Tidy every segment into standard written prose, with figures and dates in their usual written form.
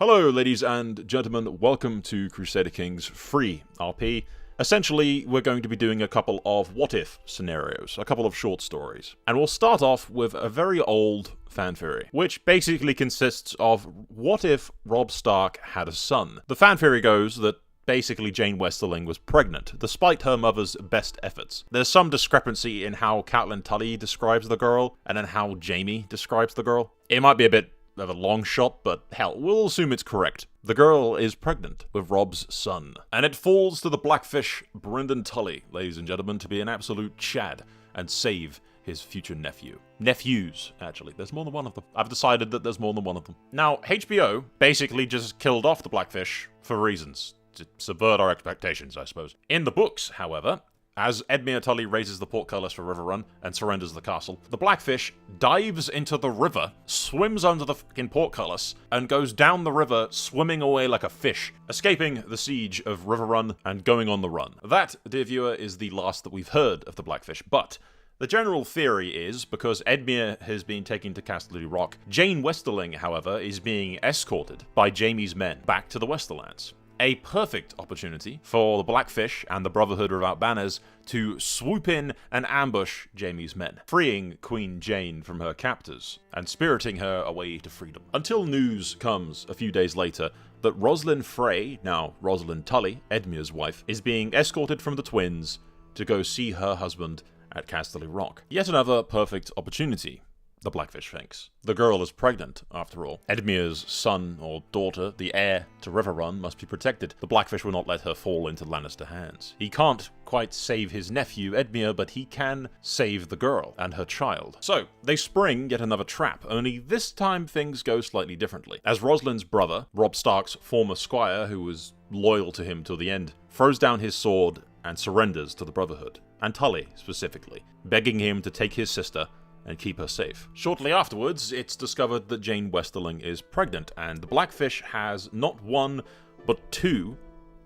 Hello ladies and gentlemen, welcome to Crusader Kings free RP. Essentially, we're going to be doing a couple of what-if scenarios, a couple of short stories. And we'll start off with a very old fan theory, which basically consists of what if Robb Stark had a son? The fan theory goes that basically Jane Westerling was pregnant, despite her mother's best efforts. There's some discrepancy in how Catelyn Tully describes the girl, and then how Jaime describes the girl. It might be a bit of a long shot, but hell, we'll assume it's correct. The girl is pregnant with Robb's son, and it falls to the Blackfish, Brynden Tully, ladies and gentlemen, to be an absolute Chad and save his future nephew. Nephews, actually. There's more than one of them. I've decided that there's more than one of them. Now, HBO basically just killed off the Blackfish for reasons. To subvert our expectations, I suppose. In the books, however, as Edmure Tully raises the portcullis for Riverrun and surrenders the castle, the Blackfish dives into the river, swims under the fucking portcullis, and goes down the river swimming away like a fish, escaping the siege of Riverrun and going on the run. That, dear viewer, is the last that we've heard of the Blackfish, but the general theory is, because Edmure has been taken to Castle Rock, Jane Westerling, however, is being escorted by Jaime's men back to the Westerlands. A perfect opportunity for the Blackfish and the Brotherhood Without Banners to swoop in and ambush Jaime's men, freeing Queen Jane from her captors and spiriting her away to freedom. Until news comes a few days later that Rosalind Frey, now Rosalind Tully, Edmure's wife, is being escorted from the twins to go see her husband at Castle Rock. Yet another perfect opportunity, the Blackfish thinks. The girl is pregnant, after all. Edmure's son or daughter, the heir to Riverrun, must be protected. The Blackfish will not let her fall into Lannister hands. He can't quite save his nephew, Edmure, but he can save the girl and her child. So, they spring yet another trap, only this time things go slightly differently. As Rosalind's brother, Robb Stark's former squire, who was loyal to him till the end, throws down his sword and surrenders to the Brotherhood, and Tully specifically, begging him to take his sister and keep her safe. Shortly afterwards, it's discovered that Jane Westerling is pregnant, and the Blackfish has not one, but two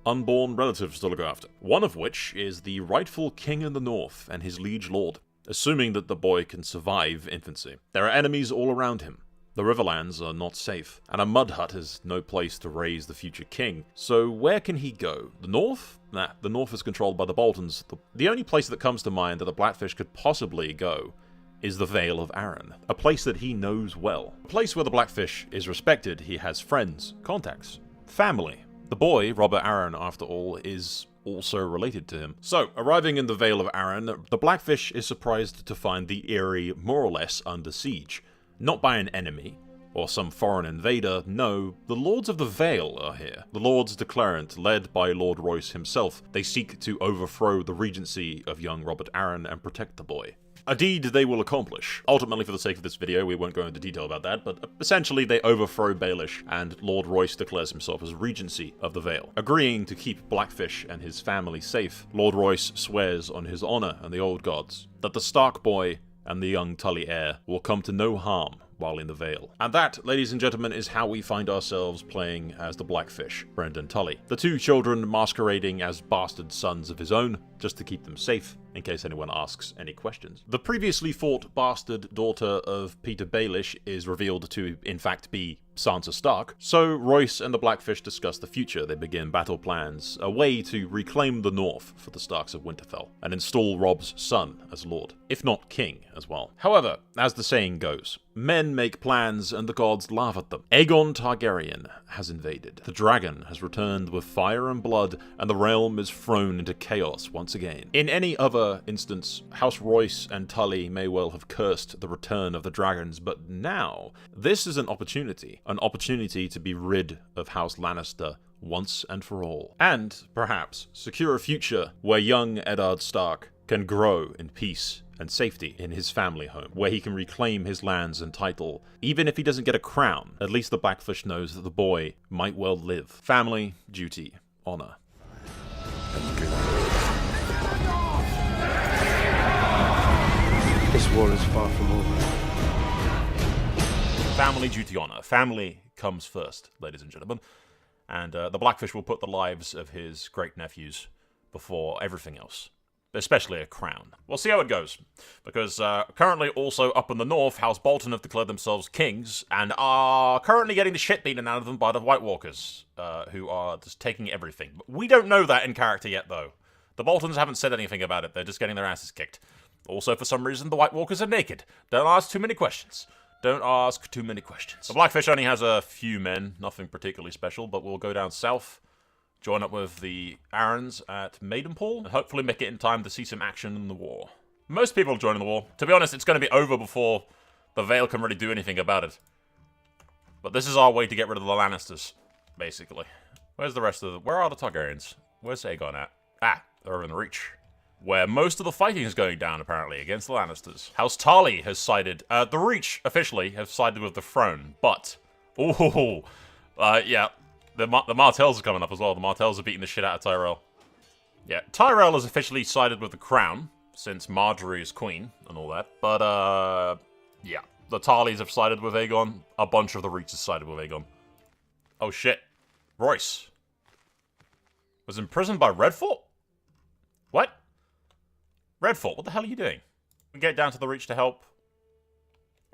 unborn relatives to look after. One of which is the rightful king in the north and his liege lord, assuming that the boy can survive infancy. There are enemies all around him. The Riverlands are not safe, and a mud hut is no place to raise the future king. So where can he go? The north? Nah, the north is controlled by the Boltons. The only place that comes to mind that the Blackfish could possibly go is the Vale of Arryn, a place that he knows well. A place where the Blackfish is respected, he has friends, contacts, family. The boy, Robert Arryn, after all, is also related to him. So, arriving in the Vale of Arryn, the Blackfish is surprised to find the Eyrie more or less under siege. Not by an enemy, or some foreign invader, no, the Lords of the Vale are here. The Lords Declarant, led by Lord Royce himself. They seek to overthrow the regency of young Robert Arryn and protect the boy. A deed they will accomplish. Ultimately, for the sake of this video, we won't go into detail about that, but essentially they overthrow Baelish, and Lord Royce declares himself as Regency of the Vale. Agreeing to keep Blackfish and his family safe, Lord Royce swears on his honor and the old gods that the Stark boy and the young Tully heir will come to no harm while in the Vale. And that, ladies and gentlemen, is how we find ourselves playing as the Blackfish, Brynden Tully. The two children masquerading as bastard sons of his own, just to keep them safe, in case anyone asks any questions. The previously thought bastard daughter of Peter Baelish is revealed to, in fact, be Sansa Stark, so Royce and the Blackfish discuss the future. They begin battle plans, a way to reclaim the North for the Starks of Winterfell, and install Robb's son as Lord, if not King as well. However, as the saying goes, men make plans and the gods laugh at them. Aegon Targaryen has invaded. The dragon has returned with fire and blood, and the realm is thrown into chaos once again. In any other instance, House Royce and Tully may well have cursed the return of the dragons, but now, this is an opportunity to be rid of House Lannister once and for all. And, perhaps, secure a future where young Eddard Stark can grow in peace and safety in his family home, where he can reclaim his lands and title. Even if he doesn't get a crown, at least the Blackfish knows that the boy might well live. Family, duty, honor. This war is far from over. Family, duty, honor. Family comes first, ladies and gentlemen. And the Blackfish will put the lives of his great-nephews before everything else. especially a crown. We'll see how it goes, because currently also up in the north, House Bolton have declared themselves kings, and are currently getting the shit beaten out of them by the White Walkers, who are just taking everything. We don't know that in character yet, though. The Boltons haven't said anything about it, they're just getting their asses kicked. Also, for some reason, the White Walkers are naked. Don't ask too many questions. Don't ask too many questions. The Blackfish only has a few men, nothing particularly special, but we'll go down south, join up with the Arryns at Maidenpool, and hopefully make it in time to see some action in the war. Most people are joining the war. To be honest, it's going to be over before the Vale can really do anything about it. But this is our way to get rid of the Lannisters, basically. Where's the rest of the... Where are the Targaryens? Where's Aegon at? Ah, they're in the Reach. Where most of the fighting is going down, apparently, against the Lannisters. House Tarly has sided... the Reach, officially, have sided with the Throne, but... Ooh, yeah... The Martells are coming up as well. The Martells are beating the shit out of Tyrell. Yeah, Tyrell has officially sided with the Crown, since Marjorie is queen and all that. But, yeah. The Tarleys have sided with Aegon. A bunch of the Reach has sided with Aegon. Oh, shit. Royce was imprisoned by Redfort? What? Redfort, what the hell are you doing? We get down to the Reach to help?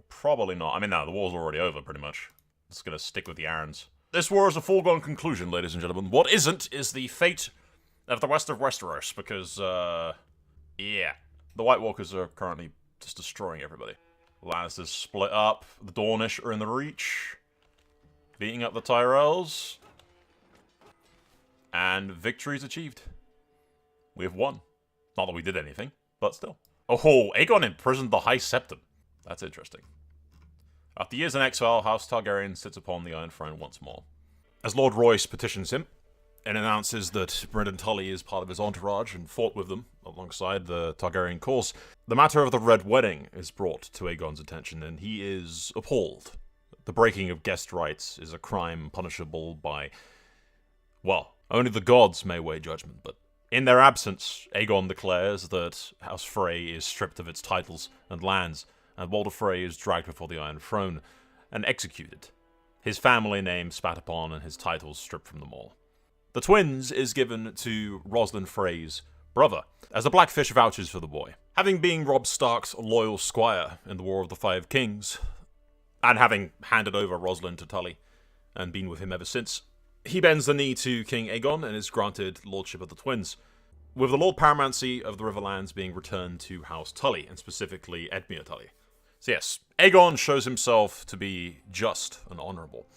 Probably not. I mean, no, the war's already over, pretty much. Just gonna stick with the Arryns. This war is a foregone conclusion, ladies and gentlemen. What isn't is the fate of the west of Westeros, because, yeah. The White Walkers are currently just destroying everybody. The Lannisters split up, the Dornish are in the Reach, beating up the Tyrells, and victory's achieved. We have won. Not that we did anything, but still. Oh, Aegon imprisoned the High Septon. That's interesting. After years in exile, House Targaryen sits upon the Iron Throne once more. As Lord Royce petitions him, and announces that Brynden Tully is part of his entourage and fought with them alongside the Targaryen cause, the matter of the Red Wedding is brought to Aegon's attention, and he is appalled. The breaking of guest rights is a crime punishable by, well, only the gods may weigh judgment, but in their absence, Aegon declares that House Frey is stripped of its titles and lands, and Walder Frey is dragged before the Iron Throne and executed. His family name spat upon and his titles stripped from them all. The twins is given to Rosalind Frey's brother, as the Blackfish vouches for the boy. Having been Robb Stark's loyal squire in the War of the Five Kings, and having handed over Rosalind to Tully, and been with him ever since, he bends the knee to King Aegon and is granted lordship of the twins, with the Lord Paramountcy of the Riverlands being returned to House Tully, and specifically Edmure Tully. So yes, Aegon shows himself to be just and honourable.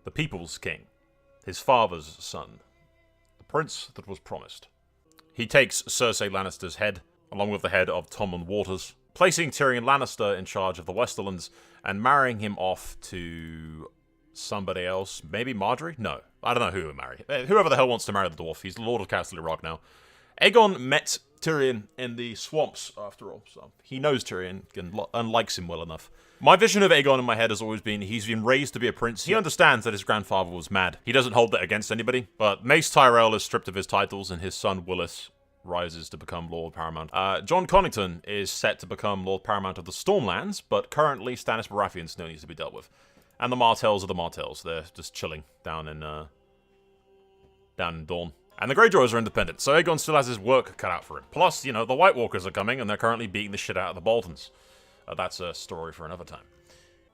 The people's king. His father's son. The prince that was promised. He takes Cersei Lannister's head, along with the head of Tommen Waters, placing Tyrion Lannister in charge of the Westerlands, and marrying him off to somebody else. Maybe Marjorie? No. I don't know who he would marry. Whoever the hell wants to marry the dwarf. He's the Lord of Casterly Rock now. Aegon met Tyrion in the swamps, after all, so he knows Tyrion and likes him well enough. My vision of Aegon in my head has always been he's been raised to be a prince. He understands that his grandfather was mad. He doesn't hold that against anybody, but Mace Tyrell is stripped of his titles and his son Willis rises to become Lord Paramount. Jon Connington is set to become Lord Paramount of the Stormlands, but currently Stannis Baratheon still needs to be dealt with. And the Martells are the Martells. They're just chilling down in Dorne. And the Greyjoys are independent, so Aegon still has his work cut out for him. Plus, you know, the White Walkers are coming, and they're currently beating the shit out of the Boltons. That's a story for another time.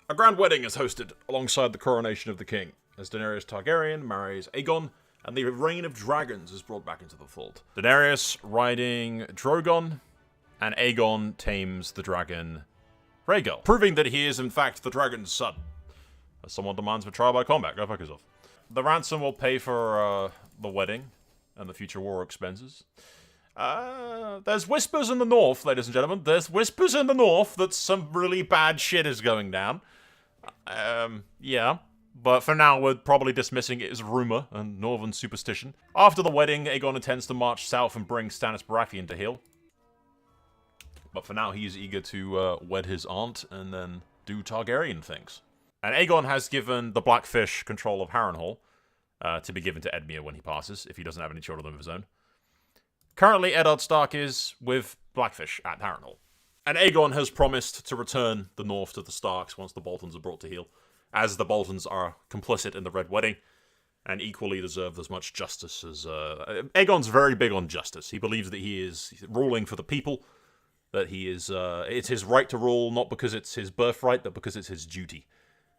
A grand wedding is hosted alongside the coronation of the king, as Daenerys Targaryen marries Aegon, and the reign of dragons is brought back into the fold. Daenerys riding Drogon, and Aegon tames the dragon Rhaegal, proving that he is in fact the dragon's son. As someone demands for trial by combat, go fuck yourself. The ransom will pay for the wedding and the future war expenses. There's whispers in the north, ladies and gentlemen. There's whispers in the north that some really bad shit is going down. Yeah. But for now, we're probably dismissing it as rumor and northern superstition. After the wedding, Aegon intends to march south and bring Stannis Baratheon to heel. But for now, he's eager to wed his aunt and then do Targaryen things. And Aegon has given the Blackfish control of Harrenhal, to be given to Edmure when he passes, if he doesn't have any children of his own. Currently, Eddard Stark is with Blackfish at Harrenhal. And Aegon has promised to return the North to the Starks once the Boltons are brought to heel, as the Boltons are complicit in the Red Wedding, and equally deserve as much justice as... Aegon's very big on justice. He believes that he is ruling for the people, that he is... it's his right to rule, not because it's his birthright, but because it's his duty.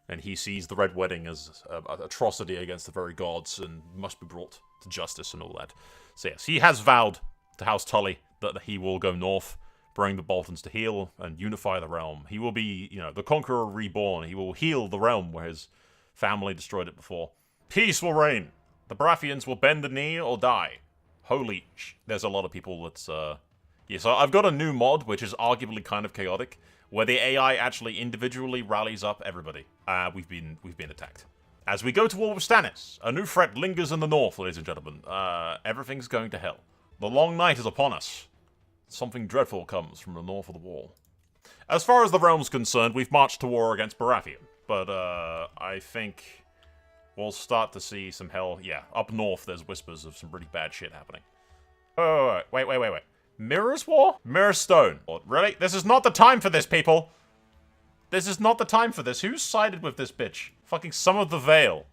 And he sees the Red Wedding as an atrocity against the very gods and must be brought to justice and all that. So yes, he has vowed to House Tully that he will go north, bring the Boltons to heel, and unify the realm. He will be, you know, the Conqueror reborn. He will heal the realm where his family destroyed it before. Peace will reign. The Baratheons will bend the knee or die. Holy there's a lot of people that's, yeah, so I've got a new mod, which is arguably kind of chaotic, where the AI actually individually rallies up everybody. We've been attacked. As we go to war with Stannis, a new threat lingers in the north, ladies and gentlemen. Everything's going to hell. The long night is upon us. Something dreadful comes from the north of the wall. As far as the realm's concerned, we've marched to war against Baratheon. But, I think we'll start to see some hell. Yeah, up north there's whispers of some pretty bad shit happening. Oh, wait. Mirror's War? Mirror Stone. Really? This is not the time for this, people! This is not the time for this. Who's sided with this bitch? Fucking some of the Vale.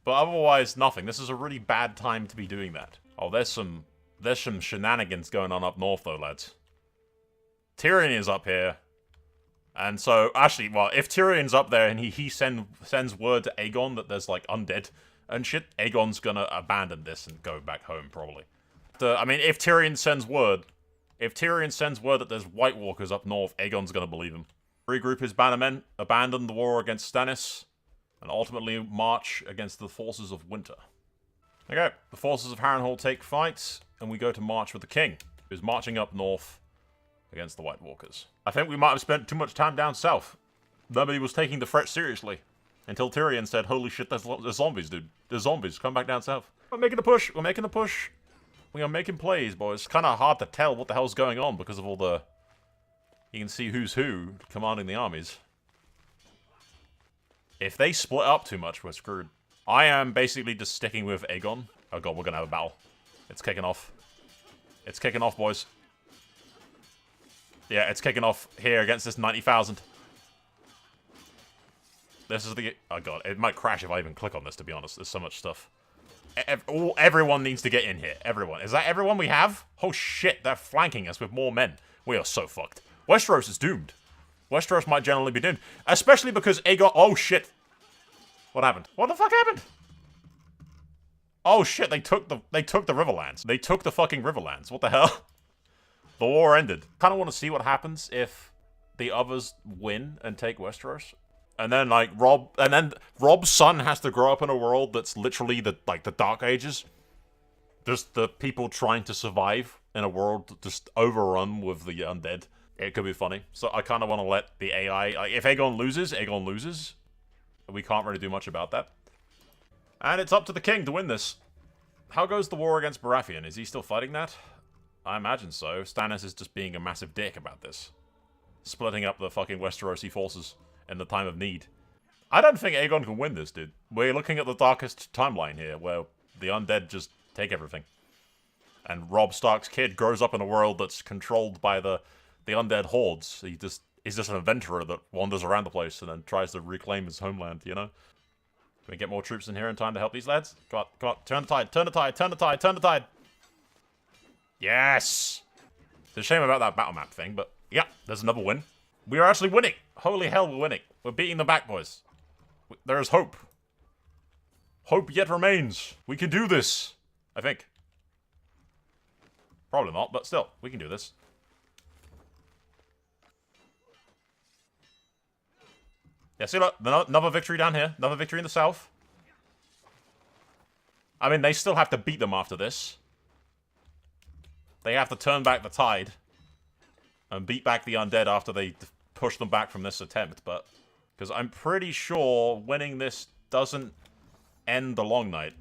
But otherwise, nothing. This is a really bad time to be doing that. Oh, there's some shenanigans going on up north, though, lads. Tyrion is up here. And so, actually, well, if Tyrion's up there and he sends word to Aegon that there's, like, undead and shit, Aegon's gonna abandon this and go back home, probably. I mean, if Tyrion sends word that there's White Walkers up north, Aegon's gonna believe him. Regroup his bannermen, abandon the war against Stannis, and ultimately march against the forces of winter. Okay, the forces of Harrenhal take fight, and we go to march with the king, who's marching up north against the White Walkers. I think we might have spent too much time down south. Nobody was taking the threat seriously. Until Tyrion said, holy shit, there's zombies, dude. There's zombies, come back down south. We're making a push, We are making plays, boys. It's kind of hard to tell what the hell's going on because of all the... You can see who's who commanding the armies. If they split up too much, we're screwed. I am basically just sticking with Aegon. Oh god, we're gonna have a battle. It's kicking off. It's kicking off, boys. Yeah, it's kicking off here against this 90,000. This is the... Oh god, it might crash if I even click on this, to be honest. There's so much stuff. Everyone needs to get in here. Everyone. Is that everyone we have? Oh shit, they're flanking us with more men. We are so fucked. Westeros is doomed. Westeros might generally be doomed. Especially because Aegon... Oh shit. What happened? What the fuck happened? Oh shit, they took the Riverlands. They took the fucking Riverlands. What the hell? The war ended. Kinda want to see what happens if the others win and take Westeros. And then, like, Robb's son has to grow up in a world that's literally the Dark Ages. Just the people trying to survive in a world just overrun with the undead. It could be funny. So I kind of want to let the AI... Like, if Aegon loses, Aegon loses. We can't really do much about that. And it's up to the king to win this. How goes the war against Baratheon? Is he still fighting that? I imagine so. Stannis is just being a massive dick about this. Splitting up the fucking Westerosi forces in the time of need. I don't think Aegon can win this, dude. We're looking at the darkest timeline here, where the undead just take everything. And Robb Stark's kid grows up in a world that's controlled by the undead hordes. He's just an adventurer that wanders around the place and then tries to reclaim his homeland, you know? Can we get more troops in here in time to help these lads? Come on, turn the tide, turn the tide, turn the tide, turn the tide! Yes! It's a shame about that battle map thing, but yeah, there's another win. We are actually winning! Holy hell, we're winning. We're beating them back, boys. There is hope. Hope yet remains. We can do this. I think. Probably not, but still, we can do this. Yeah, see, look, another victory down here. Another victory in the south. I mean, they still have to beat them after this. They have to turn back the tide. And beat back the undead after they push them back from this attempt, but... Because I'm pretty sure winning this doesn't end the Long Night.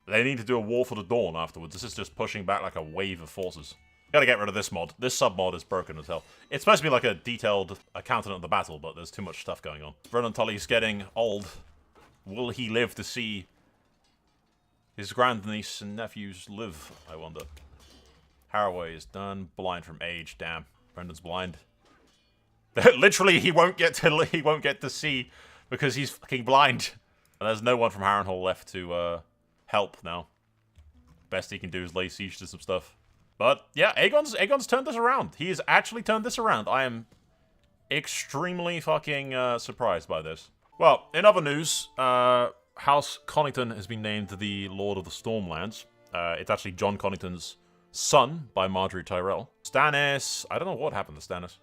They need to do a War for the Dawn afterwards. This is just pushing back like a wave of forces. Gotta get rid of this mod. This sub-mod is broken as hell. It's supposed to be like a detailed accountant of the battle, but there's too much stuff going on. Brennan Tully's getting old. Will he live to see his grandniece and nephews live, I wonder? Haraway is done. Blind from age. Damn. Brendan's blind. Literally, he won't get to see because he's fucking blind. And there's no one from Harrenhal left to help now. Best he can do is lay siege to some stuff. But yeah, Aegon's turned this around. He has actually turned this around. I am extremely fucking surprised by this. Well, in other news, House Connington has been named the Lord of the Stormlands. It's actually John Connington's son by Marjorie Tyrell. Stannis, I don't know what happened to Stannis.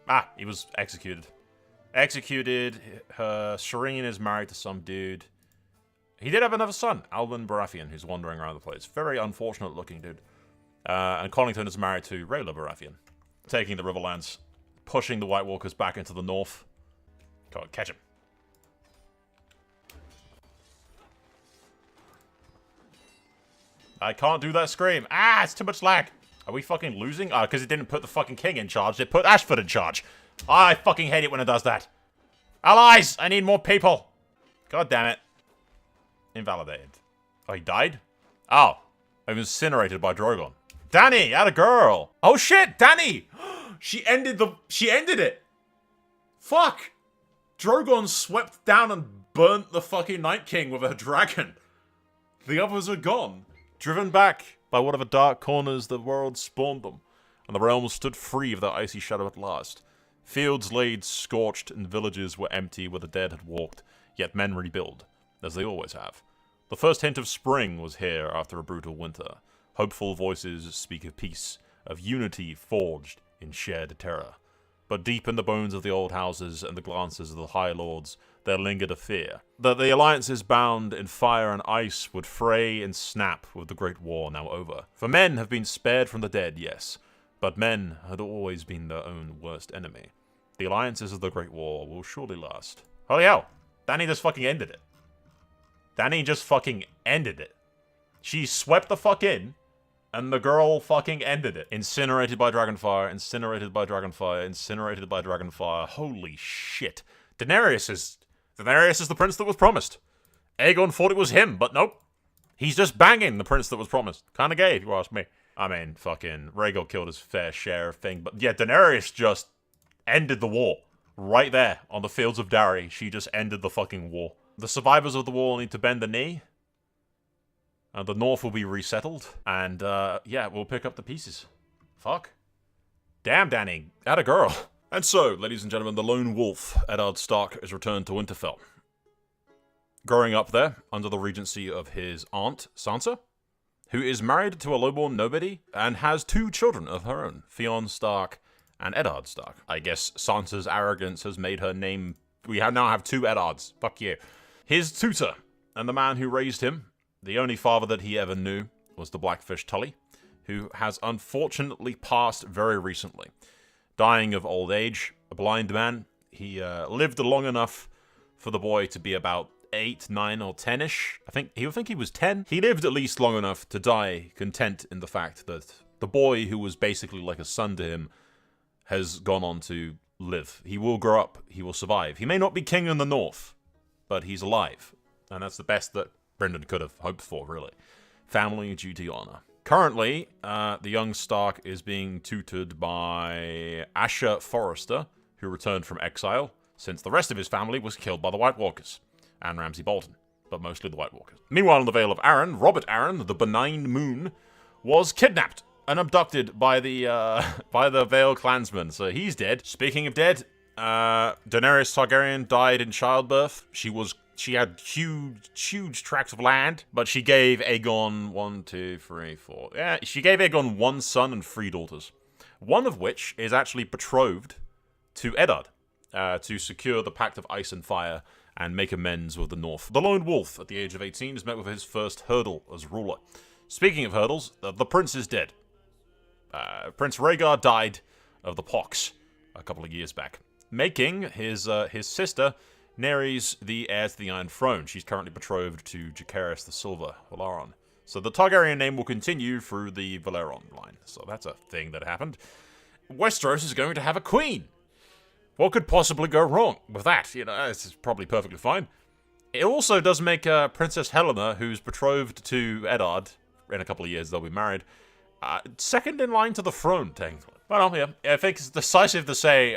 Ah, he was executed. Executed. Shireen is married to some dude. He did have another son, Alwyn Baratheon, who's wandering around the place. Very unfortunate looking dude. And Connington is married to Rhaela Baratheon, taking the Riverlands, pushing the White Walkers back into the north. Come on, catch him. I can't do that scream. Ah, it's too much lag. Are we fucking losing? Because it didn't put the fucking king in charge. It put Ashford in charge. I fucking hate it when it does that. Allies! I need more people. God damn it. Invalidated. Oh, he died? Oh. I was incinerated by Drogon. Dany, atta girl. Oh shit, Dany! She ended it. Fuck. Drogon swept down and burnt the fucking Night King with a dragon. The others are gone. Driven back by whatever dark corners the world spawned them, and the realm stood free of their icy shadow at last. Fields laid scorched, and villages were empty where the dead had walked, yet men rebuild, as they always have. The first hint of spring was here after a brutal winter. Hopeful voices speak of peace, of unity forged in shared terror. But deep in the bones of the old houses and the glances of the High Lords, there lingered a fear that the alliances bound in fire and ice would fray and snap with the Great War now over. For men have been spared from the dead, yes, but men had always been their own worst enemy. The alliances of the Great War will surely last. Holy hell, Dany just fucking ended it. Dany just fucking ended it. She swept the fuck in, and the girl fucking ended it. Incinerated by Dragonfire, incinerated by Dragonfire, incinerated by Dragonfire. Holy shit. Daenerys is the prince that was promised. Aegon thought it was him, but nope. He's just banging the prince that was promised. Kinda gay, if you ask me. I mean, fucking Rhaegal killed his fair share of thing, but yeah, Daenerys just ended the war. Right there, on the fields of Darry, she just ended the fucking war. The survivors of the war need to bend the knee. The north will be resettled. And, yeah, we'll pick up the pieces. Fuck. Damn, Dany. Atta girl. And so, ladies and gentlemen, the lone wolf, Eddard Stark, is returned to Winterfell. Growing up there, under the regency of his aunt, Sansa, who is married to a lowborn nobody, and has 2 children of her own, Theon Stark and Eddard Stark. I guess Sansa's arrogance has made her name... We now have 2 Eddards. Fuck you. His tutor, and the man who raised him, the only father that he ever knew, was the Blackfish Tully, who has unfortunately passed very recently. Dying of old age, a blind man, he lived long enough for the boy to be about 8, 9, or 10-ish. I think he was 10. He lived at least long enough to die content in the fact that the boy who was basically like a son to him has gone on to live. He will grow up. He will survive. He may not be king in the north, but he's alive. And that's the best that Brendan could have hoped for, really. Family, duty, honor. Currently, the young Stark is being tutored by Asher Forrester, who returned from exile, since the rest of his family was killed by the White Walkers, and Ramsay Bolton, but mostly the White Walkers. Meanwhile, in the Vale of Arryn, Robert Arryn, the benign moon, was kidnapped and abducted by the Vale clansmen, so he's dead. Speaking of dead, Daenerys Targaryen died in childbirth. She had huge tracts of land, but she gave Aegon 1, 2, 3, 4. Yeah, she gave Aegon 1 son and 3 daughters. One of which is actually betrothed to Eddard, to secure the Pact of Ice and Fire and make amends with the North. The Lone Wolf, at the age of 18, is met with his first hurdle as ruler. Speaking of hurdles, the prince is dead. Prince Rhaegar died of the pox a couple of years back, making his sister Nerys the heir to the Iron Throne. She's currently betrothed to Jacaerys the Silver, Valeron. So the Targaryen name will continue through the Valeron line. So that's a thing that happened. Westeros is going to have a queen. What could possibly go wrong with that? You know, it's probably perfectly fine. It also does make Princess Helena, who's betrothed to Eddard, in a couple of years they'll be married, second in line to the throne, technically. Well, yeah, I think it's decisive to say,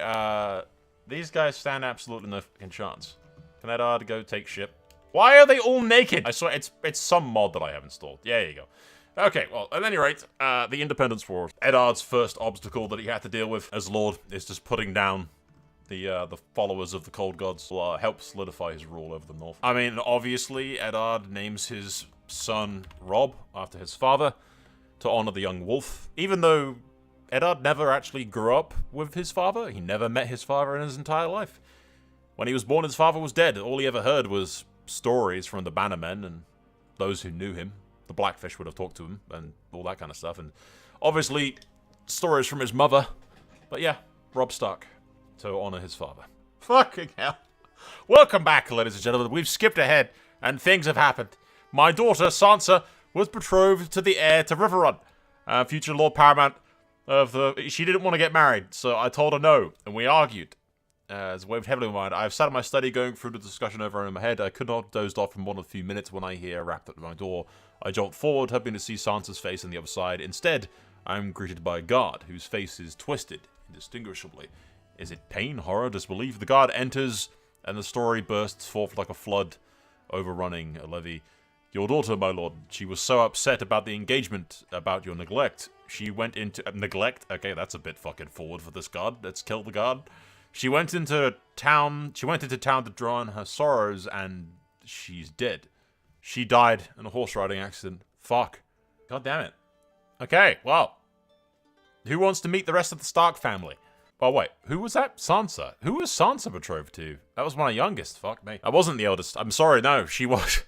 these guys stand absolutely no fucking chance. Can Eddard go take ship? Why are they all naked? I swear, it's some mod that I have installed. Yeah, there you go. Okay, well, at any rate, the Independence War. Eddard's first obstacle that he had to deal with as Lord is just putting down the followers of the Cold Gods will help solidify his rule over the North. I mean, obviously, Eddard names his son Robb after his father to honor the young wolf. Even though Eddard never actually grew up with his father, he never met his father in his entire life. When he was born, his father was dead. All he ever heard was stories from the Bannermen and those who knew him. The Blackfish would have talked to him and all that kind of stuff. And obviously, stories from his mother. But yeah, Robb Stark to honor his father. Fucking hell. Welcome back, ladies and gentlemen. We've skipped ahead and things have happened. My daughter, Sansa, was betrothed to the heir to Riverrun, future Lord Paramount of the... She didn't want to get married, so I told her no, and we argued. As weighed heavily in my mind. I've sat in my study going through the discussion over in my head. I could not have dozed off for more than a few minutes when I hear a rap at my door. I jolt forward, hoping to see Sansa's face on the other side. Instead, I'm greeted by a guard, whose face is twisted indistinguishably. Is it pain, horror, disbelief? The guard enters, and the story bursts forth like a flood, overrunning a levee. Your daughter, my lord, she was so upset about the engagement, about your neglect. She went into... neglect? Okay, that's a bit fucking forward for this guard. Let's kill the guard. She went into town to drown her sorrows, and she's dead. She died in a horse riding accident. Fuck. God damn it. Okay, well. Who wants to meet the rest of the Stark family? Well, wait, who was that? Sansa. Who was Sansa betrothed to? That was my youngest. Fuck me. I wasn't the eldest. I'm sorry, no, she was.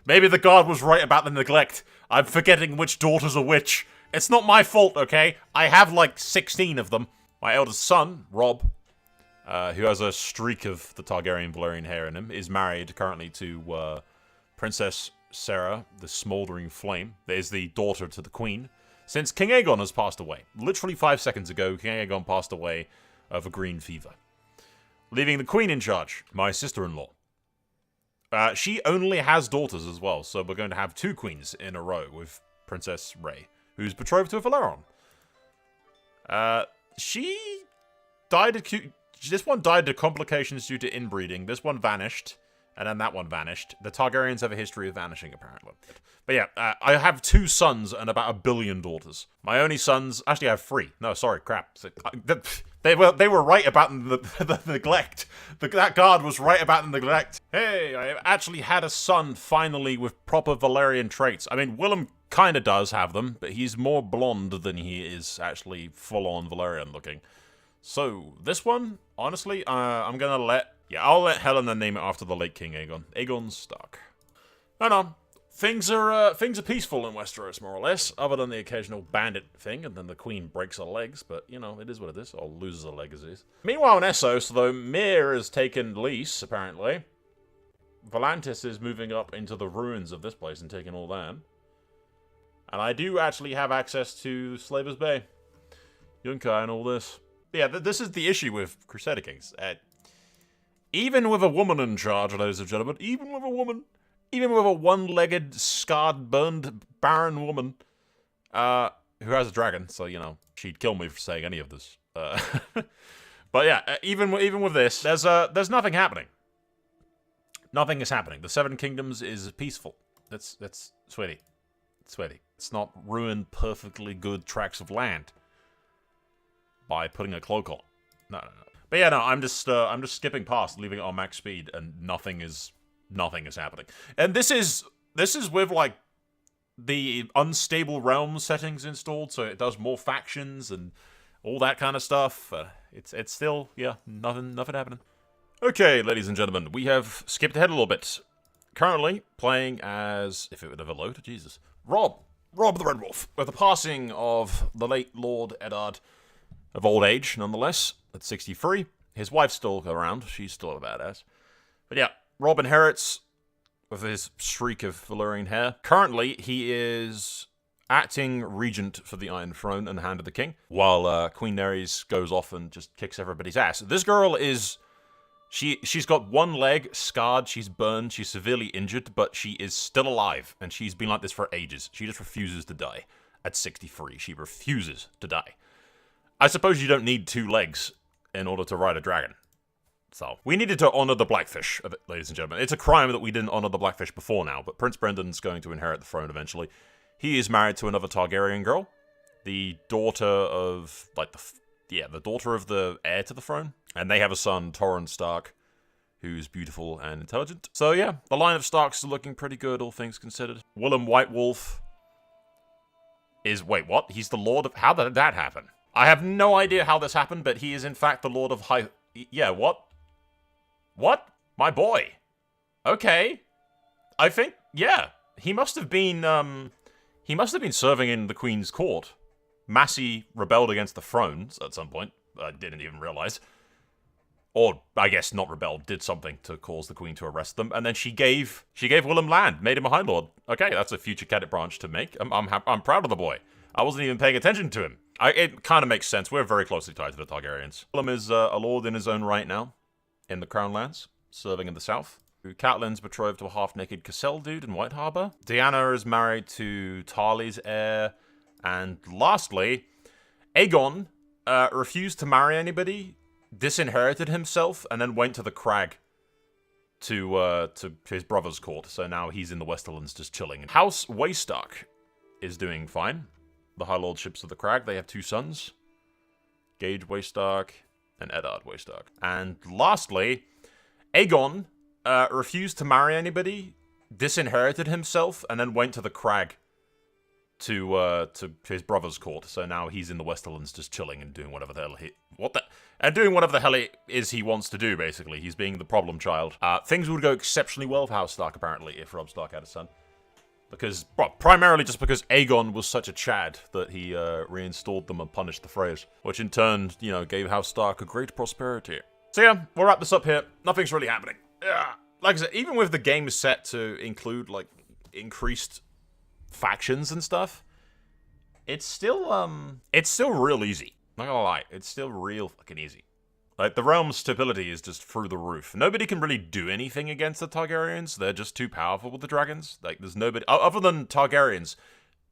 Maybe the guard was right about the neglect. I'm forgetting which daughters are which. It's not my fault, okay? I have like 16 of them. My eldest son, Robb, who has a streak of the Targaryen Valyrian hair in him, is married currently to Princess Sarah, the Smouldering Flame, that is the daughter to the Queen, since King Aegon has passed away. Literally 5 seconds ago, King Aegon passed away of a green fever. Leaving the Queen in charge, my sister-in-law. She only has daughters as well, so we're going to have 2 queens in a row with Princess Rhae, who's betrothed to a Valeron. She died this one died to complications due to inbreeding. This one vanished, and then that one vanished. The Targaryens have a history of vanishing, apparently. But yeah, I have 2 sons and about 1 billion daughters. My only sons... Actually, I have 3. No, sorry, crap. They were right about the neglect. That guard was right about the neglect. Hey, I actually had a son, finally, with proper Valyrian traits. I mean, Willem kind of does have them, but he's more blonde than he is actually full-on Valyrian looking. So, this one, honestly, I'm gonna let... Yeah, I'll let Helena name it after the late King Aegon. Aegon Stark. No. Things are peaceful in Westeros, more or less, other than the occasional bandit thing, and then the Queen breaks her legs, but, you know, it is what it is, or loses her leg as is. Meanwhile in Essos, though, Myr has taken lease, apparently. Volantis is moving up into the ruins of this place and taking all that. And I do actually have access to Slaver's Bay, Yunkai, and all this. But yeah, this is the issue with Crusader Kings. Even with a woman in charge, ladies and gentlemen, even with a one-legged, scarred, burned, barren woman, who has a dragon, so, you know, she'd kill me for saying any of this. But yeah, even with this, there's nothing happening. Nothing is happening. The Seven Kingdoms is peaceful. That's sweaty. It's not ruined perfectly good tracts of land by putting a cloak on. No. But yeah, no, I'm just skipping past, leaving it on max speed, and nothing is happening. And this is with like the unstable realm settings installed, so it does more factions and all that kind of stuff. It's still, yeah, nothing happening. Okay, ladies and gentlemen, we have skipped ahead a little bit. Currently playing as, if it would ever load, Jesus, Robb the Red Wolf. With the passing of the late Lord Eddard, of old age, nonetheless, at 63. His wife's still around. She's still a badass. But yeah, Robb inherits with his streak of Valyrian hair. Currently, he is acting regent for the Iron Throne and the Hand of the King, while Queen Nerys goes off and just kicks everybody's ass. This girl is... She's got one leg scarred, she's burned, she's severely injured, but she is still alive, and she's been like this for ages. She just refuses to die. At 63, she refuses to die. I suppose you don't need 2 legs in order to ride a dragon. So, we needed to honor the Blackfish, ladies and gentlemen. It's a crime that we didn't honor the Blackfish before now, but Prince Brendan's going to inherit the throne eventually. He is married to another Targaryen girl, the daughter of, like, the daughter of the heir to the throne. And they have a son, Torrhen Stark, who's beautiful and intelligent. So yeah, the line of Starks is looking pretty good, all things considered. Willem White Wolf is, wait, what? He's the Lord of, how did that happen? I have no idea how this happened, but he is in fact the Lord of High, yeah, what? What? My boy. Okay. I think, yeah, he must have been serving in the Queen's court. Massey rebelled against the throne at some point. I didn't even realize. Or, I guess, not rebelled, did something to cause the Queen to arrest them, and then she gave Willem land, made him a High Lord. Okay, that's a future cadet branch to make. I'm proud of the boy. I wasn't even paying attention to him. It kind of makes sense. We're very closely tied to the Targaryens. Willem is a lord in his own right now, in the Crown Lands, serving in the south. Catelyn's betrothed to a half-naked Cassell dude in White Harbor. Diana is married to Tarly's heir. And lastly, Aegon refused to marry anybody, disinherited himself, and then went to the Crag to his brother's court. So now he's in the Westerlands just chilling. House Waystark is doing fine. The High Lordships of the Crag, they have 2 sons. Gage Waystark and Eddard Waystark. And lastly, Aegon refused to marry anybody, disinherited himself, and then went to the Crag to his brother's court. So now he's in the Westerlands just chilling and doing whatever the hell he wants to do, basically. He's being the problem child. Things would go exceptionally well for House Stark, apparently, if Robb Stark had a son. Because, well, primarily just because Aegon was such a Chad that he reinstalled them and punished the Freys, which in turn, you know, gave House Stark a great prosperity. So yeah, we'll wrap this up here. Nothing's really happening. Like I said, even with the game set to include, like, increased factions and stuff, it's still real easy. Not gonna lie, it's still real fucking easy. Like, the realm's stability is just through the roof. Nobody can really do anything against the Targaryens. They're just too powerful with the dragons. Like, there's nobody other than Targaryens.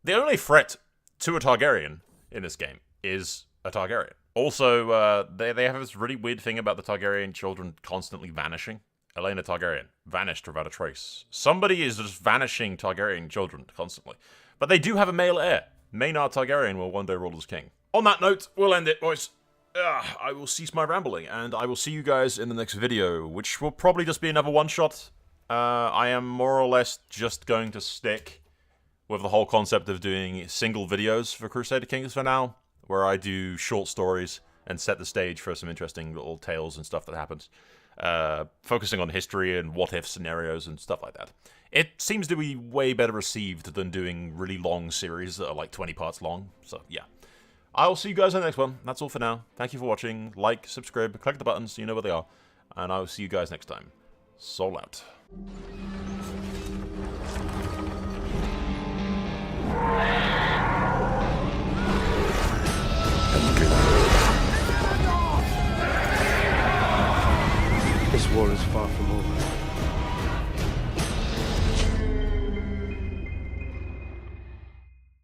The only threat to a Targaryen in this game is a Targaryen. Also, they have this really weird thing about the Targaryen children constantly vanishing. Aelena Targaryen vanished without a trace. Somebody is just vanishing Targaryen children constantly. But they do have a male heir. Maynard Targaryen will one day rule as king. On that note, we'll end it, boys. I will cease my rambling, and I will see you guys in the next video, which will probably just be another one-shot. I am more or less just going to stick with the whole concept of doing single videos for Crusader Kings for now, where I do short stories and set the stage for some interesting little tales and stuff that happens. Focusing on history and what-if scenarios and stuff like that. It seems to be way better received than doing really long series that are like 20 parts long, so yeah. I will see you guys in the next one. That's all for now. Thank you for watching. Like, subscribe, click the buttons, you know where they are. And I will see you guys next time. Soul out. This war is far from over.